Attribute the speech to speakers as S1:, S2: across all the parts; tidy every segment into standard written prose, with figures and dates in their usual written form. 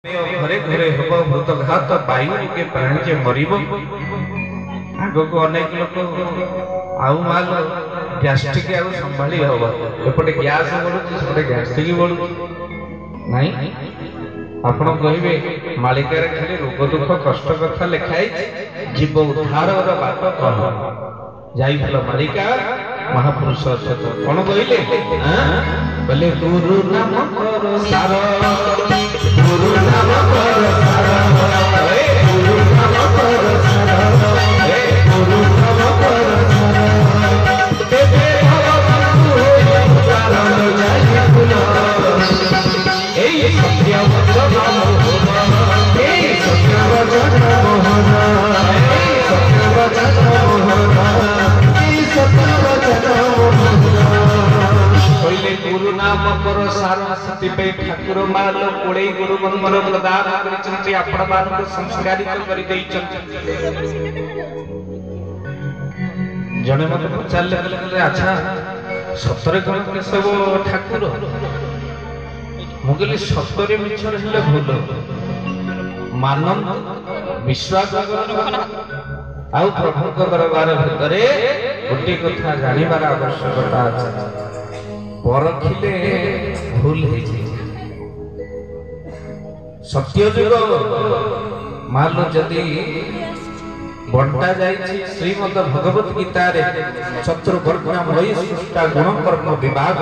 S1: घरे घरे हब हृदघात वायु के प्राणी जे मरिब आग को अनेक लोक आउ माल गैस्ट्रिक आउ संभाली हब एपटे गैस बढ़ुची सेपटे गैस्ट्रिक बढ़ुची नहीं आपण कहिबे मालिकार खाली रोग दुख कष्ट कथा लिखाई जीव उद्धार बात कौन जाइल मालिका महापुरुष कौन कहले बोले गुरु नाम करो सार गुरु नाम करो सार गुरु नाम करो सार गुरु नाम करो सार तेरे भगवान को कारण जाई फुल ए सत्य वचन मोहन ए सत्य वचन मोहन ए सत्य वचन मोहन ए सत्य वचन मोहन कहले गुरु नाम करो सार सती पे ठाकुर माल कोड़े गुरु मंगल प्रदान करिसंती आपण मानक संस्कारित करि दैछंती जने मते पचारले कहले अच्छा सतरे कोन के सब ठाकुर मुगली सतरे मिछर हेले भूल मानन विश्वास आउ प्रभु को दरबार भितरे गोटे कथा जानिबार आवश्यकता अछि परखिले भूल है सत्य जुग मालो जदि बंटा जाइछि श्रीमद भगवत गीता रे चतुर्वर्ग मयि सृष्टा गुण कर्म विभाग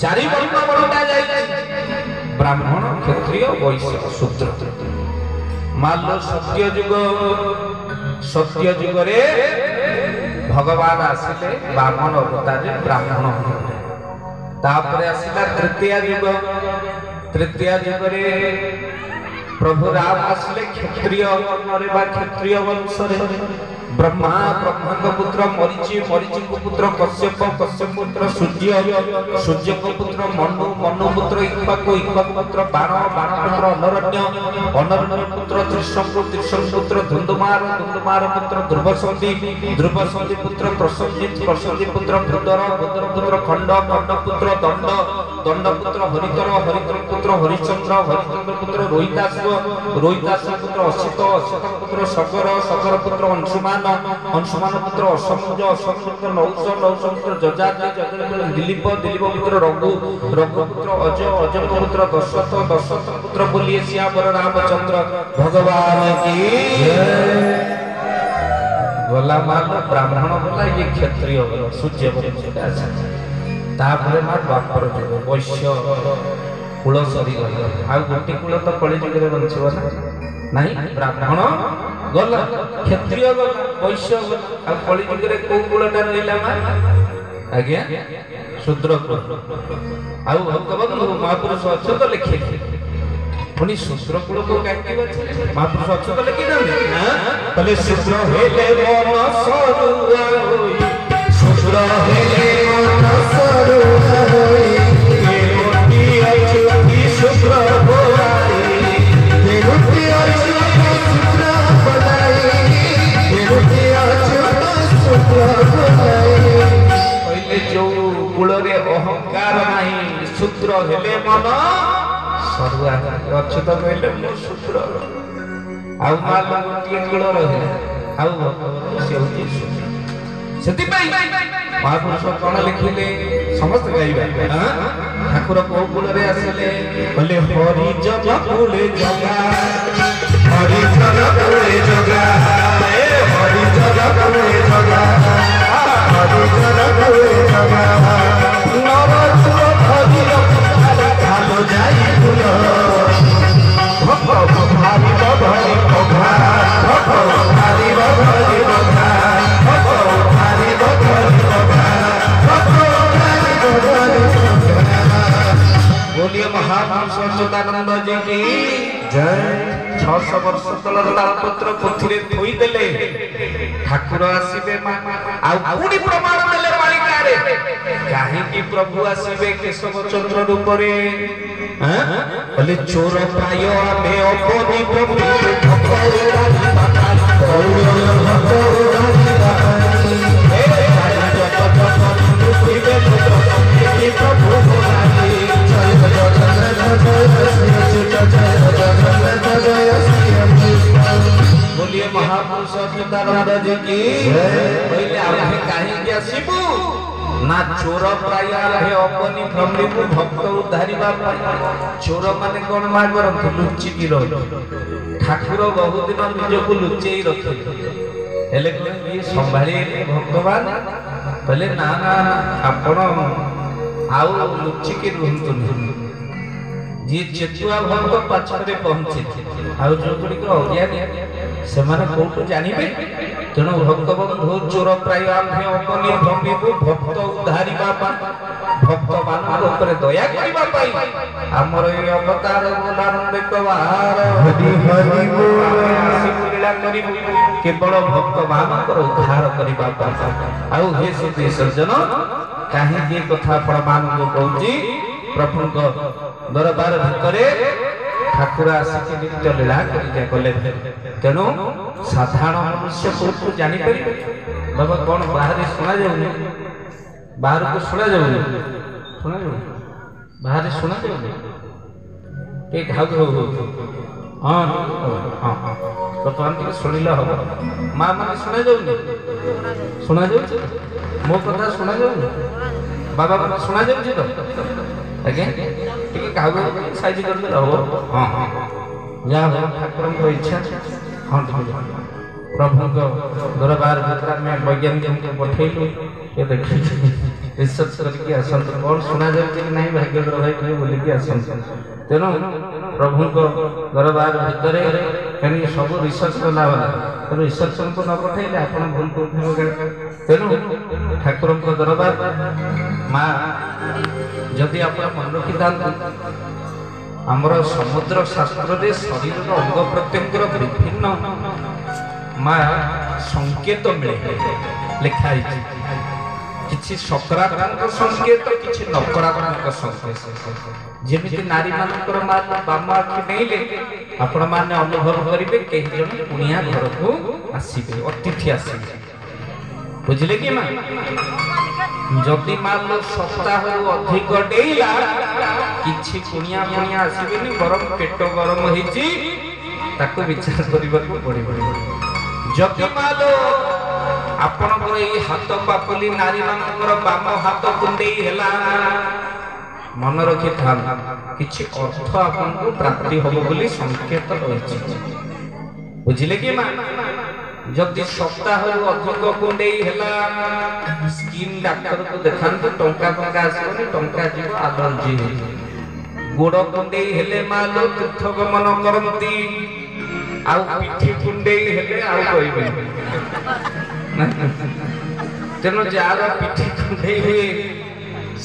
S1: चारि वर्ण बंटा जाइछि ब्राह्मण क्षत्रिय वैश्य शूद्र मालो सत्य जुग रे भगवान आसिले बामन अवतार ब्राह्मण तापरे आसिला तृतीय जुग रे प्रभु राम आसिले क्षत्रिय क्षत्रिय वंश रे ब्रह्मा ब्रह्मा पुत्र मरीचि को पुत्र कश्यप पुत्र सूर्य को पुत्र मनु पुत्र इक्ष्वाकु पुत्र बाण पुत्र अनरण्य पुत्र त्रिशंकु पुत्र धुंधुमार पुत्र ध्रुवसंधि पुत्र प्रसंधि पुत्र भूदर पुत्र खंड पुत्र दंड पुत्र हरितर पुत्र हरिश्चंद्र पुत्र रोहिताश्व पुत्र असित पुत्र सगर पुत्र अंशुमान पुत्र असमुज पुत्र नौश पुत्र जजाति दिलीप पुत्र रघु पुत्र अजय पुत्र दशरथ पुत्र बोलिए श्यावर रामचंद्र भगवान की गला मान ब्राह्मण बोला ये क्षत्रिय बोला सूर्य बोला तापरे मार बापर जुग वैश्य कुल सरी गला आ गोटी कुल तो कଳି जुग रे बंचबो ना नहीं ब्राह्मण गला क्षत्रिय गला वैश्य गला आ कଳି जुग रे को कुलटा रहिला मा आज्ञा शूद्र कुल आ भगवान महापुरुष अछ तो लिखे पुनी शूद्र कुल को काटी बचे महापुरुष अछ तो लिखि ना तले शूद्र हेले मन सरुआ होई शूद्र हेले मन सरुआ होई ए रोटी अछुती शूद्र बोलाई ए रोटी अछुती शूद्र बोलाई ए रोटी अछुती शूद्र बोलाई पहिले जो कुल रे अहंकार नाही शूद्र हेले मन सरुआ अछुत कहले मो शूद्र आउ माल गोटे कुल रहे आउ से होती शूद्र सेति पई महापुरुष कोन लिखिले समस्त गाइबा ठाकुर को कुल रे आसिले बोले हरि जन कुले जगा हरि जन कुले जगा ए हरि जन कुले जगा हरि जन कुले जगा नर सुर हरि भालो जाई फुल भक्त भारी बधरी बघा भक्त भारी बधरी बघा भक्त भारी बधरी बघा भक्त भारी बधरी बघा बोलिए महापुरुष सच्चिदानंद जी की जय 600 वर्ष तलर तालपत्र पोथिरे थोई देले ठाकुर आसीबे आ पुनी प्रमाण देले मालिका रे काहे कि प्रभु आसीबे केशव चंद्र रूप रे बोले चोर पायो आमे अपनी प्रभु ठकरे रानी बाकाई गौर रानी बाकाई हे जगत जगत पृथ्वी में प्रभु बोलाई जय जय जय जय महापुरुष चिदानंद जी की कहले आमे काहे के आसीबू ना चोर प्राय आमे अपनी भ्रमणी को भक्त उद्धारिबा चोर माने कोन मा करन लुच्ची की रह ठाकुर बहुत दिन निज को लुचेई रखे हेले ये संभाली भगवान कहले ना ना आपण आउ लुच्ची की रुहंतु जी चेतुआ भक्त पछरे पहुंचे आउ जो गुडी को अज्ञानी सेमाने कोटु जानिबे तेणु भक्त बंधु चोर प्राय आमे अपनी भूमि को भक्त उद्धारिबा भक्त मान ऊपर दया करिबा पाई हमर ए अवतार बोलानंद कवार हरि हरि बोल लीला करिबु केवल भक्त मान उद्धार करिबा पाई आउ हे सिद्धि सज्जन काहे जे कथा प्रमाण को कहूची प्रभु को दरबार भितरे ठाकुर आसिक नित्य लीला करिया कले तेणु साधारण मनुष्य को जानि परिबे बाबा कोन बाहर सुना जाउनी बाहर को सुना जाउनी बाहर सुना जाउनी एक घाव हो हां हां तो तुम सुनिला हो मां माने सुना जाउनी मो कथा सुना जाउनी बाबा को सुना जाउनी तो आगे ठीक कागो साइज कर दे रहो हां हां या हो ठाकुर को इच्छा हां प्रभु को दरबार भीतर में वैज्ञानिक को पठेलु ये देखि रिसर्च करके असंत कौन सुना जाए कि नहीं भाग्यधर भाई कहे बोली कि असंत तेनो प्रभु को दरबार भीतर कनी सब रिसर्च करला वाला तो रिसर्च को न पठेले आपण भूल को तेनो ठाकुर को दरबार मां जदि आपण मन रखि दान हमर समुद्र शास्त्र रे शरीर रो अंग प्रत्यंग विभिन्न मां संकेत मिले लिखा है किछि सकारात्मक संकेत किछि नकारात्मक संकेत जेमिति नारी मानकर मां बाम आखि नेले आपण माने अनुभव करिवे केहि जन पुनिया घर को आसीबे अतिथि आसीबे बुझले कि मां जदि मान लो सप्ताह अधिक डेला किछि पुनिया पुनिया आसीबेनी गरम पेट गरम हिची ताको विचार करबाको पड़िबो जदि मान लो आपनकर ए हाथ पापली नारी मानकर बाम हाथ कुंडेई हेला मन रखि थान किछि अर्थ आपन को प्राप्ति होबो बोली संकेत रहिछि बुझिले कि मां जदि सप्ताह अधिक कुंडेई हेला स्किन डॉक्टर को देखान तो टंका टंका आसीबनी टंका जीव एलर्जी गोड़ कुंडेई हेले मालो तीर्थ गमन करंती आउ पिठी कुंडेई हेले आउ कहिबे तेनो जार पिठी कुंडेई हुए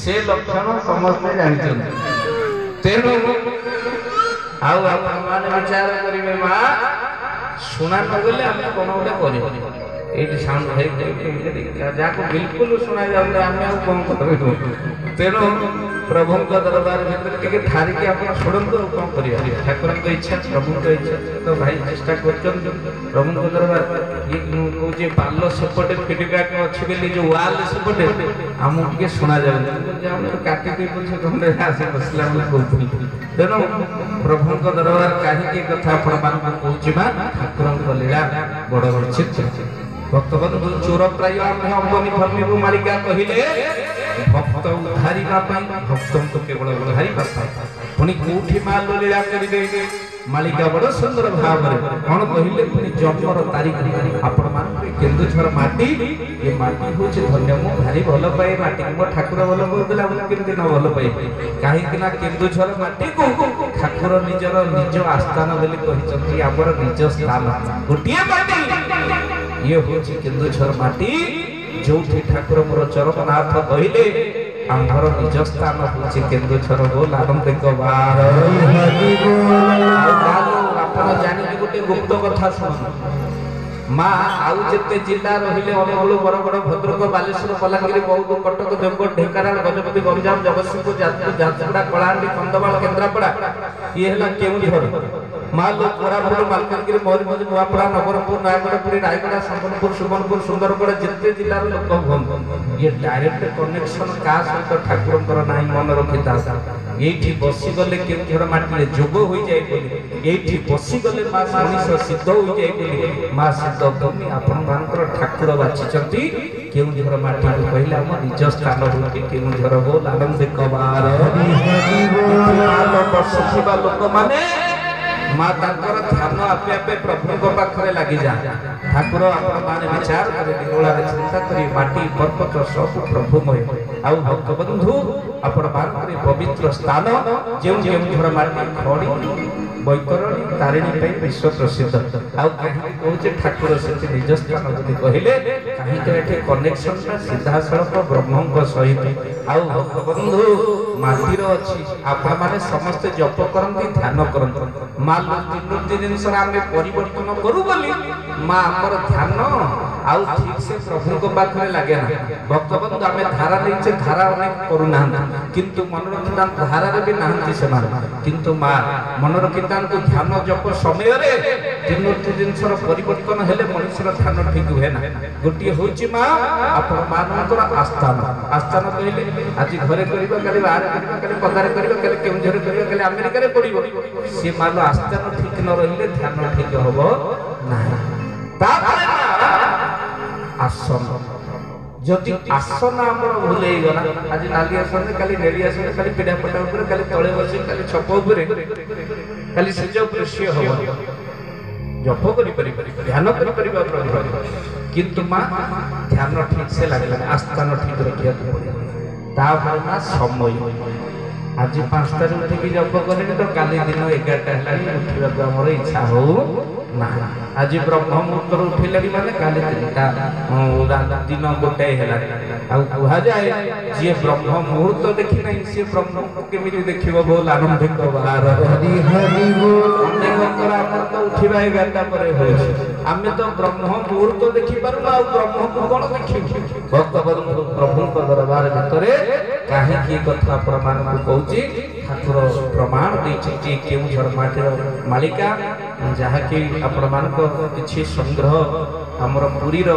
S1: से लक्षण समझते जानिछन तेनो आउ आपण माने विचार करिवे मां सुना न गले हम कोन ओटे करियो एटी साउंड भाई के जाको बिल्कुल सुना जाउले हम आ कोन करबे तेनो प्रभु का दरबार भीतर के थारी के आपण छोड़न तो कोन करियो ठाकुर को इच्छा प्रभु को इच्छा तो भाई चेष्टा करछन प्रभु को दरबार ये को जे पाल्लो सेपटे फीडबैक अछि बेली जो वाल सेपटे हम के सुना जाउले हम तो काटी दे पुछे तोंडे आसे बसला हम कहथि तेनो प्रभु का दरबार काहे के कथा प्रमाण को कहछि बा ठाकुर को लीला बड़ बड़ चित्र भक्तबंधु चोर प्राय आमे अपनी भूमि को मालिका कहिले भक्त उद्धारिबा पई भक्तन को केवल उद्धारिबा पई पुनी कोठी माल लीला करिबे मालिका बड़ सुंदर भाव रे कोन कहिले पुनी जन्मर तारीख आपण मान केन्दुझर माटी ये माटी होचे धन्य मो भारी भलो पाए माटी मो ठाकुर भलो बोलला बोल केमति न भलो पाए काहे कि ना केन्दुझर माटी को ठाकुर निजर निज आस्थान बोली कहिचंती हमर निज स्थान गोटिए माटी ये होची केन्दुझर माटी जोठी ठाकुर मोर चरणनाथ कहिले आंधर निज स्थान होची केन्दुझर बोल आनंदिक बार हरि बोल आपण जानि गोटे गुप्त कथा सुन मां आउ जते जिल्ला रहिले अनुगुल बरगड़ भद्रक बालेश्वर बलांगीर बौद्ध कटक देवगढ़ ढेंकानाल गजपति गंजाम जगतसिंहपुर जाजपुरा कलाहांडी कंदमाल केन्द्रापड़ा ये हला केउंझर मां लोक कोरापुर मालकानगिरी मयूरभंज नुआपड़ा नवरंगपुर नयागढ़पुरी रायगढ़ संबलपुर सुबर्णपुर सुंदरगढ़ जते जिल्ला लोक ये डायरेक्ट कनेक्शन का सहित ठाकुरंकर नाही मन रखिता এইଠି বସିগଲେ କେଉଁଝର ମାଟିରେ ଯୋଗ ହୋଇଯାଏ ବୋଲି এইଠି ବସିଗଲେ ମା ମଣିଷ ସିଦ୍ଧ ହୋଇଯାଏ ବୋଲି ମା ସିଦ୍ଧ ଭୂମି ଆପଣମାନଙ୍କର ଠାକୁର ବାଛିଛନ୍ତି କେଉଁଝର ମାଟିକୁ କହିଲେ ଆମ ନିଜ ସ୍ଥାନ ହେଉଛି କେଉଁଝର ବୋଲ ଆନନ୍ଦିକ ବାର ବସିଥିବା ଲୋକମାନେ ମା ତାଙ୍କର ଧ୍ୟାନ ଆପେ ଆପେ ପ୍ରଭୁଙ୍କ ପାଖରେ ଲାଗିଯାଏ ଠାକୁର ଆପଣମାନେ ବିଚାର କରି ନିରୋଳାରେ ଚିନ୍ତା କରି ମାଟି ପର୍ବତ ସବୁ ପ୍ରଭୁମୟ ଆଉ ଭକ୍ତବନ୍ଧୁ ଆପଣମାନଙ୍କର ପବିତ୍ର ସ୍ଥାନ ଯେଉଁ କେଉଁଝର ମାଟି ଖଣି ବୈତରଣୀ ତାରିଣୀ ପାଇଁ ବିଶ୍ୱ ପ୍ରସିଦ୍ଧ ଆଉ କାହିଁକି କହୁଛେ ଠାକୁର ସେଠି ନିଜ ସ୍ଥାନ ବୋଲି କହିଲେ କାହିଁକି ଏଠି କନେକ୍ସନଟା ସିଧାସଳଖ ବ୍ରହ୍ମଙ୍କ ସହିତ ଆଉ ଭକ୍ତବନ୍ଧୁ ମାଟିର ଅଛି ଆପଣମାନେ ସମସ୍ତେ ଜପ କରନ୍ତି ଧ୍ୟାନ କରନ୍ତି ମା ତିନୋଟି ଜିନିଷରେ ଆମେ ପରିବର୍ତ୍ତନ କରୁ ବୋଲି ମା ଆମର ଧ୍ୟାନ ଆଉ ଠିକ ସେ ପ୍ରଭୁଙ୍କ ପାଖରେ ଲାଗେ ନା ଭକ୍ତବନ୍ଧୁ ଆମେ ଧାରା ନେଇଛେ ଧାରା ଅନେକ କରୁନାହାନ୍ତି କିନ୍ତୁ ମନୋରଞ୍ଜନ ଧାରାରେ ବି ନାହାନ୍ତି ସେମାନେ କିନ୍ତୁ ମା ମନୋରଞ୍ଜନକୁ ଧ୍ୟାନ ଜପ ସମୟରେ ତିନୋଟି ଜିନିଷର ପରିବର୍ତ୍ତନ ହେଲେ ମଣିଷର ଧ୍ୟାନ ଠିକ ହୁଏ ନା ଗୋଟିଏ ହେଉଛି ମା ଆପଣମାନଙ୍କର ଆସ୍ଥାନ କହିଲେ ଆଜି ଘରେ କରିବା କାଲି ବାହାରେ କରିବା କାଲି ପଦାରେ କରିବା କାଲି କେଉଁଝରେ କରିବା କାଲି ଆମେରିକାରେ ପଡ଼ିବ ସେ ମାନ ଆସ୍ଥାନ ଠିକ ନ ରହିଲେ ଧ୍ୟାନ ଠିକ ହବ ନାହିଁ ତାପରେ ଆସନ ଯଦି ଆସନ ଆମର ଭୁଲ ହେଇଗଲା ଆଜି ନାଲି ଆସନରେ କାଲି ନେଳି ଆସନରେ କାଲି ପିଢା ପଟା ଉପରେ କାଲି ତଳେ ବସି କାଲି ଛପ ଉପରେ କାଲି ସେଜ ଉପରେ ସିଏ ହବ ଜପ କରିପାରିବ ଧ୍ୟାନ କରିପାରିବା କିନ୍ତୁ ମା ଧ୍ୟାନ ଠିକ ସେ ଲାଗିଲାନି ଆସ୍ଥାନ ଠିକ ରଖିବାକୁ ପଡ଼ିବ ତାପରେ ମା ସମୟ ଆଜି 5টাରେ ଉଠିକି ଜପ କଲେଣି ତ କାଲି ଦିନ 11ଟା ହେଲାଣି ଉଠିବାକୁ ଆମର ଇଚ୍ଛା ହଉ ନାହିଁ ଆଜି ବ୍ରହ୍ମ ମୁହୂର୍ତ୍ତରୁ ଉଠିଲେଣି ମାନେ କାଲି 3ଟା ଦିନ 1 ହେଲାଣି ଆଉ କୁହାଯାଏ ଯିଏ ବ୍ରହ୍ମ ମୁହୂର୍ତ୍ତ ଦେଖି ନାହିଁ ସିଏ ବ୍ରହ୍ମକୁ କେମିତି ଦେଖିବ ବୋଲ ଆନନ୍ଦିକ ବାର ଅନେକଙ୍କର ଆମର ତ ଉଠିବା 11ଟା ପରେ ହେଉଛି ଆମେ ତ ବ୍ରହ୍ମ ମୁହୂର୍ତ୍ତ ଦେଖିପାରୁନୁ ଆଉ ବ୍ରହ୍ମକୁ କ'ଣ ଦେଖିବୁ ଭକ୍ତବନ୍ଧୁ ପ୍ରଭୁଙ୍କ ଦରବାର ଭିତରେ କାହିଁକି କଥା ଆପଣମାନଙ୍କୁ କହୁଛି ଠାକୁର ପ୍ରମାଣ ଦେଇଛନ୍ତି କେଉଁଝର ମାଟିର ମାଳିକା ଯାହାକି ଆପଣମାନଙ୍କ କିଛି ସଂଗ୍ରହ ଆମର ପୁରୀର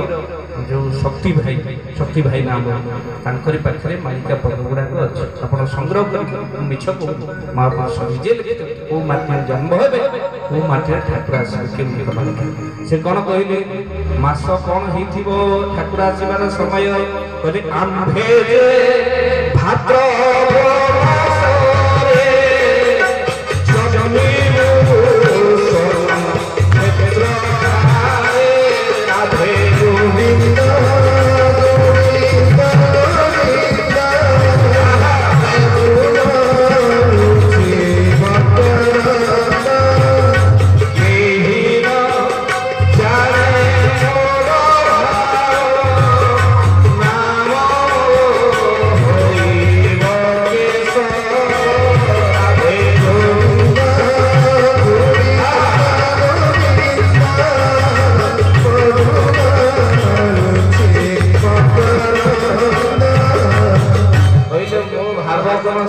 S1: ଯେଉଁ ଶକ୍ତି ଭାଇ ନାମ ତାଙ୍କରି ପାଖରେ ମାଳିକା ପଦ ଗୁଡ଼ାକ ଅଛି ଆପଣ ସଂଗ୍ରହ କରି ମିଛକୁ ମହାପୁରୁଷ ନିଜେ ଲେଖିଛନ୍ତି କେଉଁ ମାଟିରେ ଜନ୍ମ ହେବେ କେଉଁ ମାଟିରେ ଠାକୁର ଆସିବେ କେଉଁଝର ମାଳିକା ସେ କ'ଣ କହିଲେ ମାସ କ'ଣ ହେଇଥିବ ଠାକୁର ଆସିବାର ସମୟ କହିଲେ ଆମ୍ଭେ ଭାଦ୍ର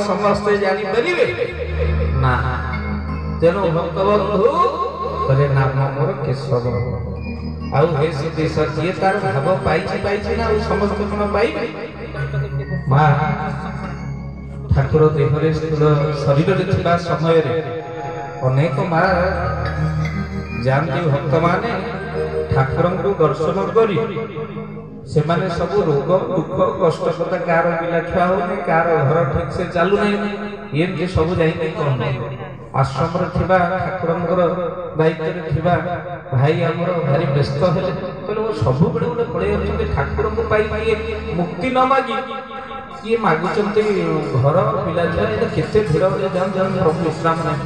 S1: ସମସ୍ତେ ଜାଣିପାରିବେ ନା ତେଣୁ ଭକ୍ତବନ୍ଧୁ କହିଲେ ନାମ ମୋର କେଶବ ଆଉ ହେ ସିଦ୍ଧେଶ ଯିଏ ତାର ଭାବ ପାଇଛି ନା ଆଉ ସମସ୍ତେ କ'ଣ ପାଇବେ ମା ଠାକୁର ଦେହରେ ସ୍ଥୂଳ ଶରୀରରେ ଥିବା ସମୟରେ ଅନେକ ମା ଯାଆନ୍ତି ଭକ୍ତମାନେ ଠାକୁରଙ୍କୁ ଦର୍ଶନ କରି ସେମାନେ ସବୁ ରୋଗ ଦୁଃଖ କଷ୍ଟ କଥା କାହାର ପିଲା ଛୁଆ ହଉନି କାହାର ଘର ଠିକ ସେ ଚାଲୁନାହିଁ ଏମିତି ସବୁ ଯାଇକି କହନ୍ତି ଆଶ୍ରମରେ ଥିବା ଠାକୁରଙ୍କର ଦାୟିତ୍ୱରେ ଥିବା ଭାଇ ଆମର ଭାରି ବ୍ୟସ୍ତ ହେଲେ କହିଲେ ମୁଁ ସବୁବେଳେ ଗୋଟେ ପଳେଇ ଆସୁଛନ୍ତି ଠାକୁରଙ୍କ ପାଇଁ ଇଏ ମୁକ୍ତି ନ ମାଗି ଇଏ ମାଗୁଛନ୍ତି ଘର ପିଲା ଛୁଆ ଏଇଟା କେତେ ଭିଡ଼ ଯାଆନ୍ତି ପ୍ରଭୁ ବିଶ୍ରାମ ନାହିଁ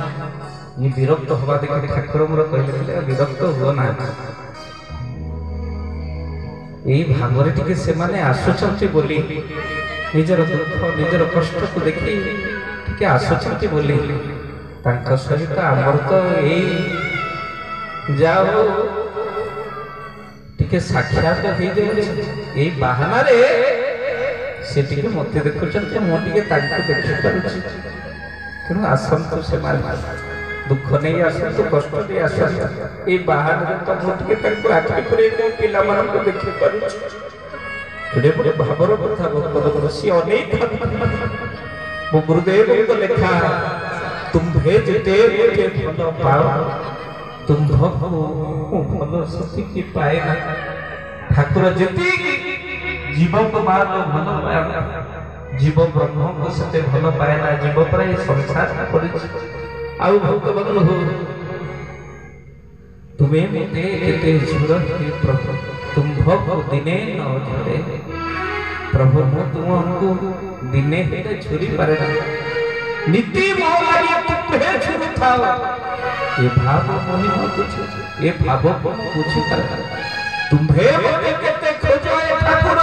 S1: ଇଏ ବିରକ୍ତ ହବା ଦେଖି ଠାକୁର ମୋର କହିଲେ ବିରକ୍ତ ହୁଅ ନାହିଁ এই ভাବରେ ଟିକେ ସେମାନେ ଆସୁଛନ୍ତି ବୋଲି ନିଜର ଦୁଃଖ ନିଜର କଷ୍ଟକୁ ଦେଖି ଟିକେ ଆସୁଛନ୍ତି ବୋଲି ତାଙ୍କ ସହିତ ଆମର ତ ଏଇ ଯାଉ ଟିକେ ସାକ୍ଷାତ ହେଇଯାଉଛି ଏଇ ବାହାନାରେ ସେ ଟିକେ ମୋତେ ଦେଖୁଛନ୍ତି ମୁଁ ଟିକେ ତାଙ୍କୁ ଦେଖିପାରୁଛି ତେଣୁ ଆସନ୍ତୁ ସେମାନେ ଦୁଃଖ ନେଇ ଆସନ୍ତୁ କଷ୍ଟ ନେଇ ଆସନ୍ତୁ ଏଇ ବାହାନରେ ତ ମୁଁ ଟିକେ ତାଙ୍କୁ ଆଖି ପୁରେଇ ମୋ ପିଲାମାନଙ୍କୁ ଦେଖିପାରୁଛି ଏଡ଼େ ବଡ଼ ଭାବର କଥା ଭକ୍ତର ସିଏ ଅନେକ मो गुरुदेव को लिखा तुम्भे जेते मुझे भल पाओ तुम्भ भल सती पाए ना ठाकुर जेती जीव को मान भल पाए जीव ब्रह्म को सते भल पाए ना जीव पर संसार पड़ी आउ भक्त बदल हो तुम्हें मते केते झुर हे प्रभु तुम्भ दिने न धरे प्रभु तुमको दिने हेते झुरी पारे ना नीति मोहलारी तुम्हे झुरु थाओ ये भाव मोहि न पूछे ये भाव को पूछी कर तुम्हे मते केते खोजो ए ठाकुर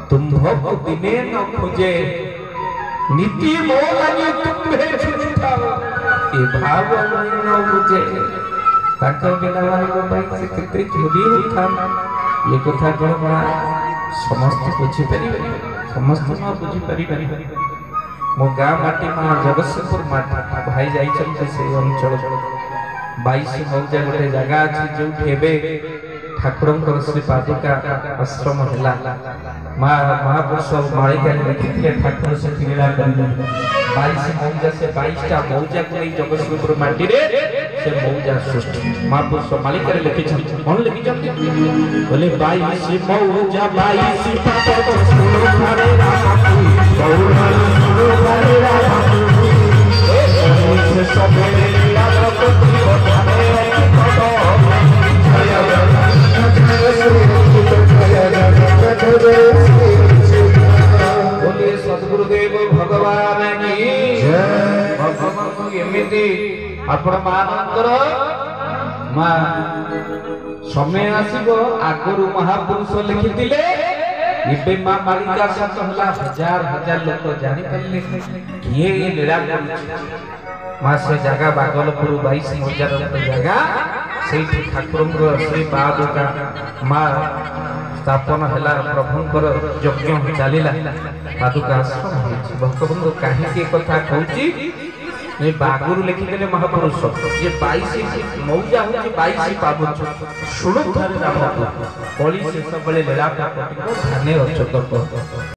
S1: तुम्भ दिने न खोजे नीति मोहलारी तुम्हे झुरु थाओ ये भाव मोहि न पूछे ताको बिना वाली को से केते झुरी उठा ये कथा कोन समस्त बुझी पारि समस्त न बुझी पारि मो गाँ माटी माँ जगतसिंहपुर माटी भाई जाइछन से अंचल 22 मौजा गोटे जगह अछि जो ठेबे ठाकुरंकर श्री पादुका आश्रम हैला माँ महापुरुष मालिका लिखिथिले ठाकुर से लीला करले 22 मौजा से 22 टा मौजा को जगतसिंहपुर माटी रे से मौजा सृष्टि महापुरुष मालिका लिखिछन कोन लिखिछन बोले 22 मौजा 22 पातो सुनो हरे राम गौरा सुनो हरे राम से सबेरे लीला प्रति बधाने बोलिए सद्गुरुदेव भगवान की जय भगवान को एमिति आपण मानकर मां समय आसीबो आगरु महापुरुष लिखिथिले इबे मां मालिका सत होला हजार हजार लोक जानि पल्ले किए ये लीला मां से जगह बागलपुर 22 हजार जगह से ठाकुर श्री पादुका मां स्थापन हैला प्रभुंकर यज्ञ चलिला पादुका आश्रम भक्तबंधु कहीं कथा कहूची बागुरु लिखिदेले महापुरुष ये 22 मौजा होची 22 पाबुच सुणु धरे राम कली से सबले लीला प्रकट ध्यान अचक